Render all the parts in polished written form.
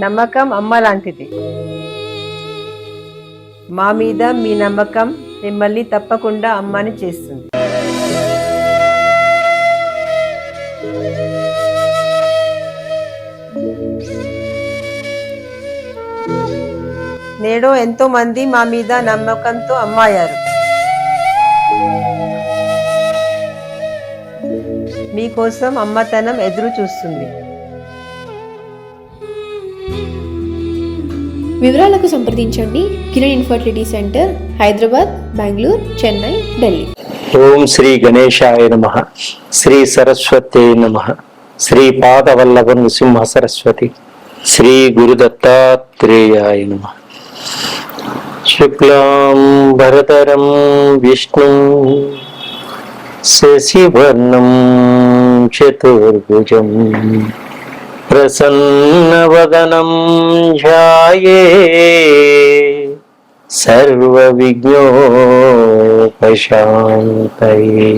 నమ్మకం అమ్మ లాంటిది. మా మీద మీ నమ్మకం మిమ్మల్ని తప్పకుండా అమ్మని చేస్తుంది. నేడు ఎంతో మంది మా మీద నమ్మకంతో అమ్మాయారు. మీకోసం అమ్మతనం ఎదురు చూస్తుంది. వివరాలకు సంప్రదించండి. Kiran infertility centre, Hyderabad, Bengaluru, Chennai, Delhi. ఓం శ్రీ గణేశాయ నమః. శ్రీ సరస్వతే నమః. శ్రీ పాదవల్లభ నృసింహ సరస్వతి. శ్రీ గురుదత్తాత్రేయాయ నమః. శుక్లాం భరతరం విష్ణు శశివర్ణం చతుర్భుజం ప్రసన్నవదనం ధ్యాయే సర్వవిఘ్నోపశాంతయే.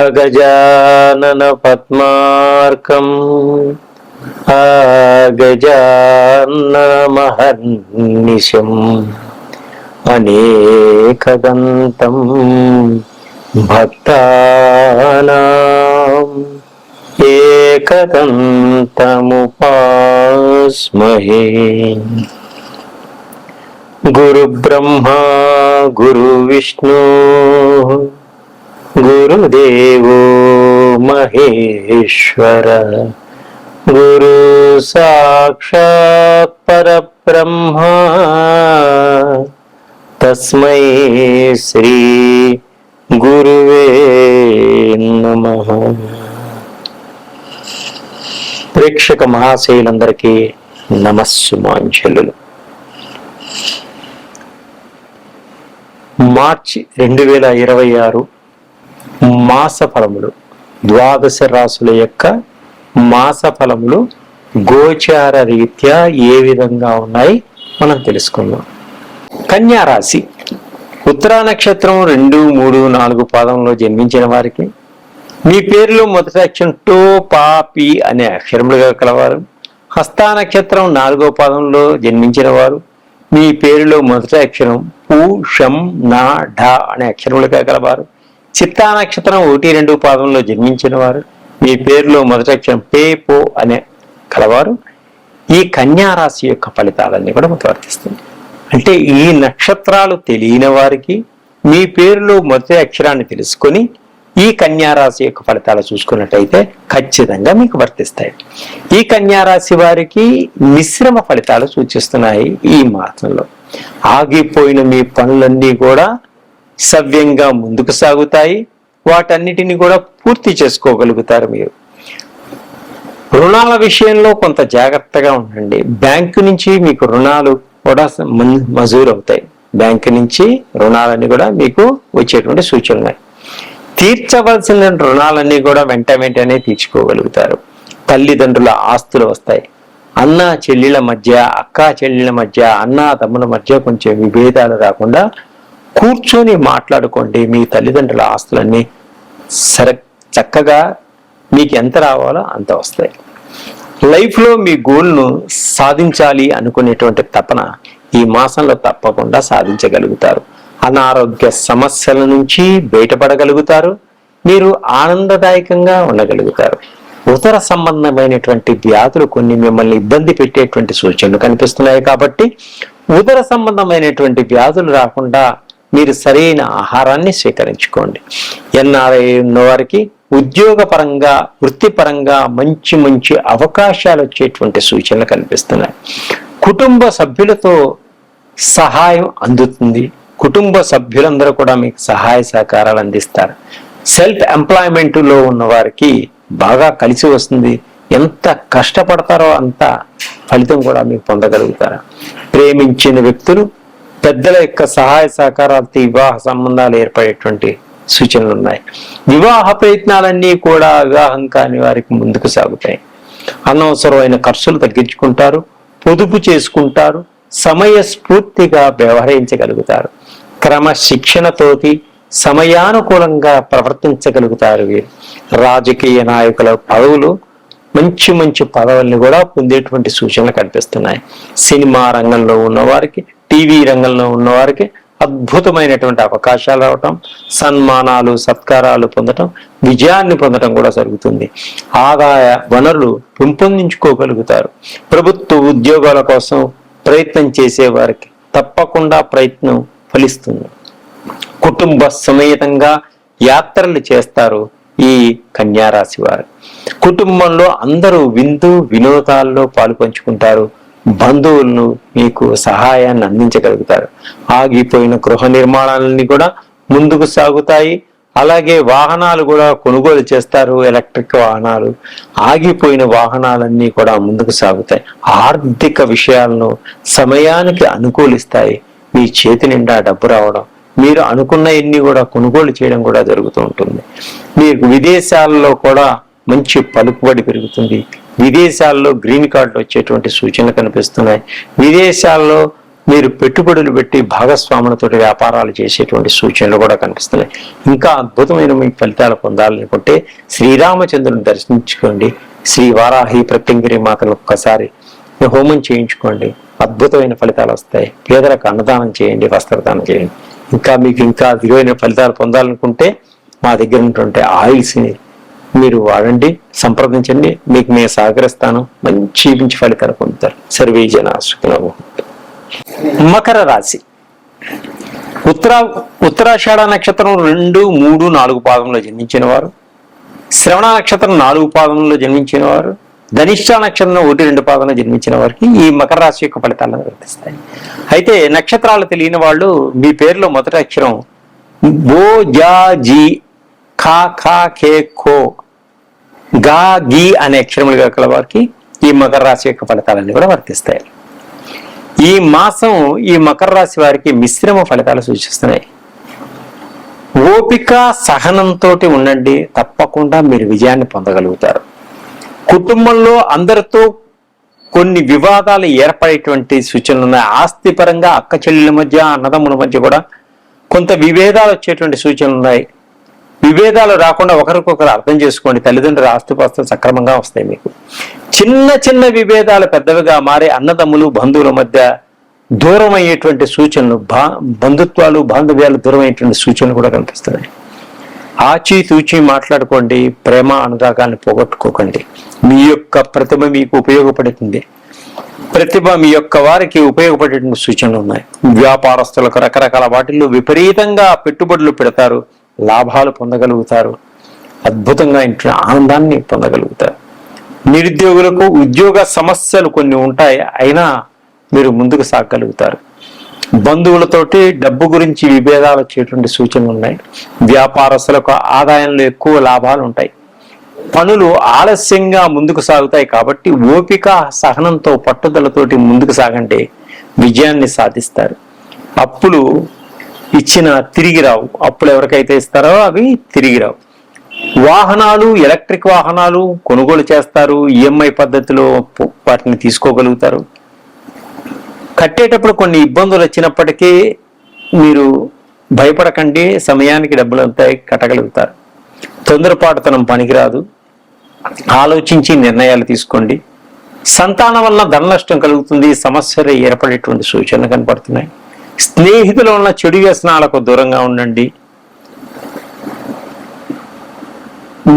అగజానన పద్మార్కం అగజాననమహర్నిశం అనేకదంతం భక్తానాం ఏకదంతముపాస్మహే. గురు బ్రహ్మా గురు విష్ణు గురుదేవో మహేశ్వర గురు సాక్షాత్ పరబ్రహ్మ తస్మై శ్రీ గురువే నమః. ప్రేక్షక మహాశయులందరికీ నమస్సుమాంజలు. మార్చి 2026 మాస ఫలములు, ద్వాదశ రాశుల యొక్క మాస ఫలములు గోచార రీత్యా ఏ విధంగా ఉన్నాయి మనం తెలుసుకుందాం. కన్యా రాశి, ఉత్తరా నక్షత్రం 2, 3, 4 పాదంలో జన్మించిన వారికి మీ పేరులో మొదటి అక్షరం టో, పా, పి అనే అక్షరములుగా కలవారు. హస్తా నక్షత్రం 4వ పాదంలో జన్మించిన వారు మీ పేరులో మొదటి అక్షరం పు, షం, నా, ఢ అనే అక్షరములుగా కలవారు. చిత్తా నక్షత్రం 1, 2 పాదంలో జన్మించిన వారు మీ పేరులో మొదటి అక్షరం పే, పో అనే కలవారు. ఈ కన్యా రాశి యొక్క ఫలితాలన్నీ కూడా మనకు వర్తిస్తుంది. అంటే ఈ నక్షత్రాలు తెలియని వారికి మీ పేరులో మొదటి అక్షరాన్ని తెలుసుకొని ఈ కన్యా రాశి యొక్క ఫలితాలు చూసుకున్నట్టయితే ఖచ్చితంగా మీకు వర్తిస్తాయి. ఈ కన్యా రాశి వారికి మిశ్రమ ఫలితాలు సూచిస్తున్నాయి. ఈ మాసంలో ఆగిపోయిన మీ పనులన్నీ కూడా సవ్యంగా ముందుకు సాగుతాయి. వాటన్నిటిని కూడా పూర్తి చేసుకోగలుగుతారు. మీరు రుణాల విషయంలో కొంత జాగ్రత్తగా ఉండండి. బ్యాంకు నుంచి మీకు రుణాలు కూడా మంజూరు అవుతాయి. బ్యాంకు నుంచి రుణాలన్నీ కూడా మీకు వచ్చేటువంటి సూచనలు ఉన్నాయి. తీర్చవలసిన రుణాలన్నీ కూడా వెంటనే తీర్చుకోగలుగుతారు. తల్లిదండ్రుల ఆస్తులు వస్తాయి. అన్న చెల్లెళ్ళ మధ్య, అక్క చెల్లెళ్ళ మధ్య, అన్న తమ్ముల మధ్య కొంచెం విభేదాలు రాకుండా కూర్చొని మాట్లాడుకోండి. మీ తల్లిదండ్రుల ఆస్తులన్నీ చక్కగా మీకు ఎంత రావాలో అంత వస్తాయి. లైఫ్లో మీ గోల్ను సాధించాలి అనుకునేటువంటి తపన ఈ మాసంలో తప్పకుండా సాధించగలుగుతారు. అనారోగ్య సమస్యల నుంచి బయటపడగలుగుతారు. మీరు ఆనందదాయకంగా ఉండగలుగుతారు. ఉదర సంబంధమైనటువంటి వ్యాధులు కొన్ని మిమ్మల్ని ఇబ్బంది పెట్టేటువంటి సూచనలు కనిపిస్తున్నాయి. కాబట్టి ఉదర సంబంధమైనటువంటి వ్యాధులు రాకుండా మీరు సరైన ఆహారాన్ని స్వీకరించుకోండి. ఎన్ఆర్ఐ ఉన్నవారికి ఉద్యోగపరంగా, వృత్తిపరంగా మంచి మంచి అవకాశాలు వచ్చేటువంటి సూచనలు కనిపిస్తున్నాయి. కుటుంబ సభ్యులతో సహాయం అందుతుంది. కుటుంబ సభ్యులందరూ కూడా మీకు సహాయ సహకారాలు అందిస్తారు. సెల్ఫ్ ఎంప్లాయ్మెంట్లో ఉన్న వారికి బాగా కలిసి వస్తుంది. ఎంత కష్టపడతారో అంత ఫలితం కూడా మీకు పొందగలుగుతారు. ప్రేమించిన వ్యక్తులు, పెద్దల యొక్క సహాయ సహకారాలతో వివాహ సంబంధాలు ఏర్పడేటువంటి సూచనలు ఉన్నాయి. వివాహ ప్రయత్నాలన్నీ కూడా వివాహం కాని వారికి ముందుకు సాగుతాయి. అనవసరమైన ఖర్చులు తగ్గించుకుంటారు, పొదుపు చేసుకుంటారు, సమయస్ఫూర్తిగా వ్యవహరించగలుగుతారు. క్రమశిక్షణతోటి సమయానుకూలంగా ప్రవర్తించగలుగుతారు. వీరు రాజకీయ నాయకుల పదవులు మంచి మంచి పదవుల్ని కూడా పొందేటువంటి సూచనలు కనిపిస్తున్నాయి. సినిమా రంగంలో ఉన్నవారికి, టీవీ రంగంలో ఉన్నవారికి అద్భుతమైనటువంటి అవకాశాలు రావటం, సన్మానాలు సత్కారాలు పొందటం, విజయాన్ని పొందటం కూడా జరుగుతుంది. ఆదాయ వనరులు పెంపొందించుకోగలుగుతారు. ప్రభుత్వ ఉద్యోగాల కోసం ప్రయత్నం చేసే వారికి తప్పకుండా ప్రయత్నం ఫలిస్తుంది. కుటుంబ సమేతంగా యాత్రలు చేస్తారు ఈ కన్యారాశి వారు. కుటుంబంలో అందరూ విందు వినోదాల్లో పాలు పంచుకుంటారు. బంధువులను మీకు సహాయాన్ని అందించగలుగుతారు. ఆగిపోయిన గృహ నిర్మాణాలన్నీ కూడా ముందుకు సాగుతాయి. అలాగే వాహనాలు కూడా కొనుగోలు చేస్తారు. ఎలక్ట్రిక్ వాహనాలు, ఆగిపోయిన వాహనాలన్నీ కూడా ముందుకు సాగుతాయి. ఆర్థిక విషయాలను సమయానికి అనుకూలిస్తాయి. మీ చేతి నిండా డబ్బు రావడం, మీరు అనుకున్న ఎన్ని కూడా కొనుగోలు చేయడం కూడా జరుగుతూ ఉంటుంది. మీకు విదేశాల్లో కూడా మంచి పలుకుబడి పెరుగుతుంది. విదేశాల్లో గ్రీన్ కార్డులు వచ్చేటువంటి సూచనలు కనిపిస్తున్నాయి. విదేశాల్లో మీరు పెట్టుబడులు పెట్టి భాగస్వాములతో వ్యాపారాలు చేసేటువంటి సూచనలు కూడా కనిపిస్తున్నాయి. ఇంకా అద్భుతమైన మీ ఫలితాలు పొందాలనుకుంటే శ్రీరామచంద్రుని దర్శించుకోండి. శ్రీ వారాహి ప్రత్యంగిరి మాతను ఒక్కసారి హోమం చేయించుకోండి. అద్భుతమైన ఫలితాలు వస్తాయి. పేదలకు అన్నదానం చేయండి, వస్త్రదానం చేయండి. ఇంకా మీకు ఇంకా దిగువైన ఫలితాలు పొందాలనుకుంటే మా దగ్గర ఉన్నటువంటి ఆయిల్స్ని మీరు వాడండి, సంప్రదించండి. మీకు నేను సహకరిస్తాను. మంచి మంచి ఫలితాలు పొందుతారు. సర్వే జనా సుఖినో భవంతు. మకర రాశి. ఉత్తరాషాఢ నక్షత్రం 2, 3, 4 పాదంలో జన్మించిన వారు, శ్రవణ నక్షత్రం 4 పాదంలో జన్మించిన వారు, ధనిష్ట నక్షత్రం 1, 2 పాదంలో జన్మించిన వారికి ఈ మకర రాశి యొక్క ఫలితాలను వర్తిస్తాయి. అయితే నక్షత్రాలు తెలియని వాళ్ళు మీ పేరులో మొదటి అక్షరం బో, జా, జీ, ఖా, ఖా, ఖే, ఖో, గా, గీ అనే అక్షరములుగా కల వారికి ఈ మకర రాశి యొక్క ఫలితాలన్నీ కూడా వర్తిస్తాయి. ఈ మాసం ఈ మకర రాశి వారికి మిశ్రమ ఫలితాలు సూచిస్తున్నాయి. ఓపిక సహనంతో ఉండండి, తప్పకుండా మీరు విజయాన్ని పొందగలుగుతారు. కుటుంబంలో అందరితో కొన్ని వివాదాలు ఏర్పడేటువంటి సూచనలు ఉన్నాయి. ఆస్తి పరంగా అక్క చెల్లెల మధ్య, అన్నదమ్ముల మధ్య కూడా కొంత విభేదాలు వచ్చేటువంటి సూచనలు ఉన్నాయి. విభేదాలు రాకుండా ఒకరికొకరు అర్థం చేసుకోండి. తల్లిదండ్రుల ఆస్తిపాస్తులు సక్రమంగా వస్తాయి. మీకు చిన్న చిన్న విభేదాలు పెద్దవిగా మారే అన్నదమ్ములు బంధువుల మధ్య దూరం అయ్యేటువంటి సూచనలు, బంధుత్వాలు బాంధవ్యాలు దూరం అయ్యేటువంటి సూచనలు కూడా కనిపిస్తున్నాయి. ఆచితూచి మాట్లాడుకోండి. ప్రేమ అనురాగాన్ని పోగొట్టుకోకండి. మీ యొక్క ప్రతిభ మీకు ఉపయోగపడుతుంది. ప్రతిభ మీ యొక్క వారికి ఉపయోగపడేటువంటి సూచనలు ఉన్నాయి. వ్యాపారస్తులకు రకరకాల వాటిల్లో విపరీతంగా పెట్టుబడులు పెడతారు, లాభాలు పొందగలుగుతారు. అద్భుతంగా ఇంట్లో ఆనందాన్ని పొందగలుగుతారు. నిరుద్యోగులకు ఉద్యోగ సమస్యలు కొన్ని ఉంటాయి, అయినా మీరు ముందుకు సాగగలుగుతారు. బంధువులతోటి డబ్బు గురించి విభేదాలు వచ్చేటువంటి సూచనలు ఉన్నాయి. వ్యాపారస్తులకు ఆదాయంలో ఎక్కువ లాభాలు ఉంటాయి. పనులు ఆలస్యంగా ముందుకు సాగుతాయి. కాబట్టి ఓపిక సహనంతో పట్టుదలతోటి ముందుకు సాగండి, విజయాన్ని సాధిస్తారు. అప్పులు ఇచ్చిన తిరిగి రావు. అప్పులు ఎవరికైతే ఇస్తారో అవి తిరిగి రావు. వాహనాలు, ఎలక్ట్రిక్ వాహనాలు కొనుగోలు చేస్తారు. ఈఎంఐ పద్ధతిలో వాటిని తీసుకోగలుగుతారు. కట్టేటప్పుడు కొన్ని ఇబ్బందులు వచ్చినప్పటికీ మీరు భయపడకండి, సమయానికి డబ్బులు అంతాయి, కట్టగలుగుతారు. తొందరపాటుతనం పనికిరాదు. ఆలోచించి నిర్ణయాలు తీసుకోండి. సంతానం వలన ధన నష్టం కలుగుతుంది. సమస్యలు ఏర్పడేటువంటి సూచనలు కనపడుతున్నాయి. స్నేహితుల వలన చెడు వ్యసనాలకు దూరంగా ఉండండి.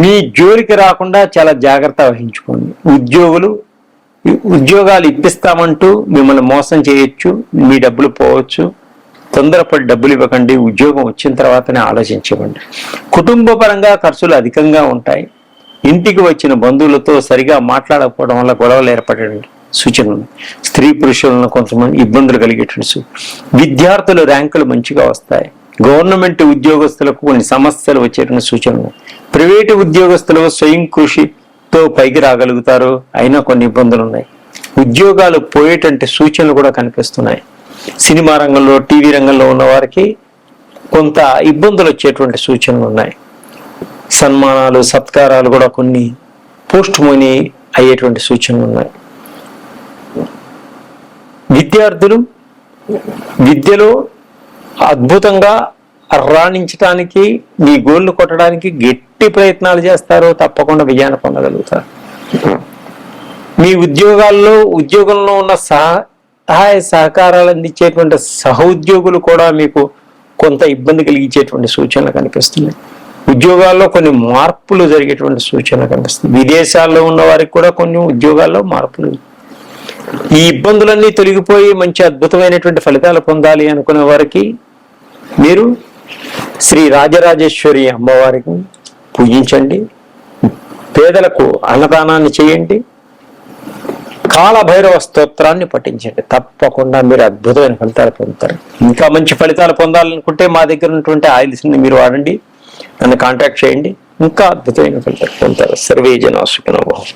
మీ జోలికి రాకుండా చాలా జాగ్రత్త వహించుకోండి. ఉద్యోగాలు ఇప్పిస్తామంటూ మిమ్మల్ని మోసం చేయొచ్చు, మీ డబ్బులు పోవచ్చు. తొందరపడి డబ్బులు ఇవ్వకండి. ఉద్యోగం వచ్చిన తర్వాతనే ఆలోచించకండి. కుటుంబ పరంగా ఖర్చులు అధికంగా ఉంటాయి. ఇంటికి వచ్చిన బంధువులతో సరిగా మాట్లాడకపోవడం వల్ల గొడవలు ఏర్పడే సూచనలు. స్త్రీ పురుషులను కొంతమంది ఇబ్బందులు కలిగేటువంటి విద్యార్థుల ర్యాంకులు మంచిగా వస్తాయి. గవర్నమెంట్ ఉద్యోగస్తులకు కొన్ని సమస్యలు వచ్చేటువంటి సూచనలు. ప్రైవేటు ఉద్యోగస్తులు స్వయం కృషితో పైకి రాగలుగుతారు, అయినా కొన్ని ఇబ్బందులు ఉన్నాయి. ఉద్యోగాలు పోయేటువంటి సూచనలు కూడా కనిపిస్తున్నాయి. సినిమా రంగంలో, టీవీ రంగంలో ఉన్న వారికి కొంత ఇబ్బందులు వచ్చేటువంటి సూచనలు ఉన్నాయి. సన్మానాలు సత్కారాలు కూడా కొన్ని పోస్ట్ పోని అయ్యేటువంటి సూచనలు ఉన్నాయి. విద్యార్థులు విద్యలో అద్భుతంగా రాణించడానికి, మీ గోళ్లు కొట్టడానికి గట్టి ప్రయత్నాలు చేస్తారు. తప్పకుండా విజయాన్ని పొందగలుగుతారు. మీ ఉద్యోగంలో ఉన్న సహాయ సహకారాలు అందించేటువంటి సహోద్యోగులు కూడా మీకు కొంత ఇబ్బంది కలిగించేటువంటి సూచనలు కనిపిస్తున్నాయి. ఉద్యోగాల్లో కొన్ని మార్పులు జరిగేటువంటి సూచనలు కనిపిస్తుంది. విదేశాల్లో ఉన్న వారికి కూడా కొన్ని ఉద్యోగాల్లో మార్పులు. ఈ ఇబ్బందులన్నీ తొలగిపోయి మంచి అద్భుతమైనటువంటి ఫలితాలు పొందాలి అనుకునే వారికి మీరు శ్రీ రాజరాజేశ్వరి అమ్మవారికి పూజించండి, పేదలకు అన్నదానాన్ని చేయండి, కాలభైరవ స్తోత్రాన్ని పఠించండి. తప్పకుండా మీరు అద్భుతమైన ఫలితాలు పొందుతారు. ఇంకా మంచి ఫలితాలు పొందాలనుకుంటే మా దగ్గర ఉన్నటువంటి ఆయిల్స్ని మీరు వాడండి, నన్ను కాంటాక్ట్ చేయండి, ఇంకా అద్భుతమైన ఫలితాలు పొందుతారు. సర్వే జనా సుఖినో భవంతు.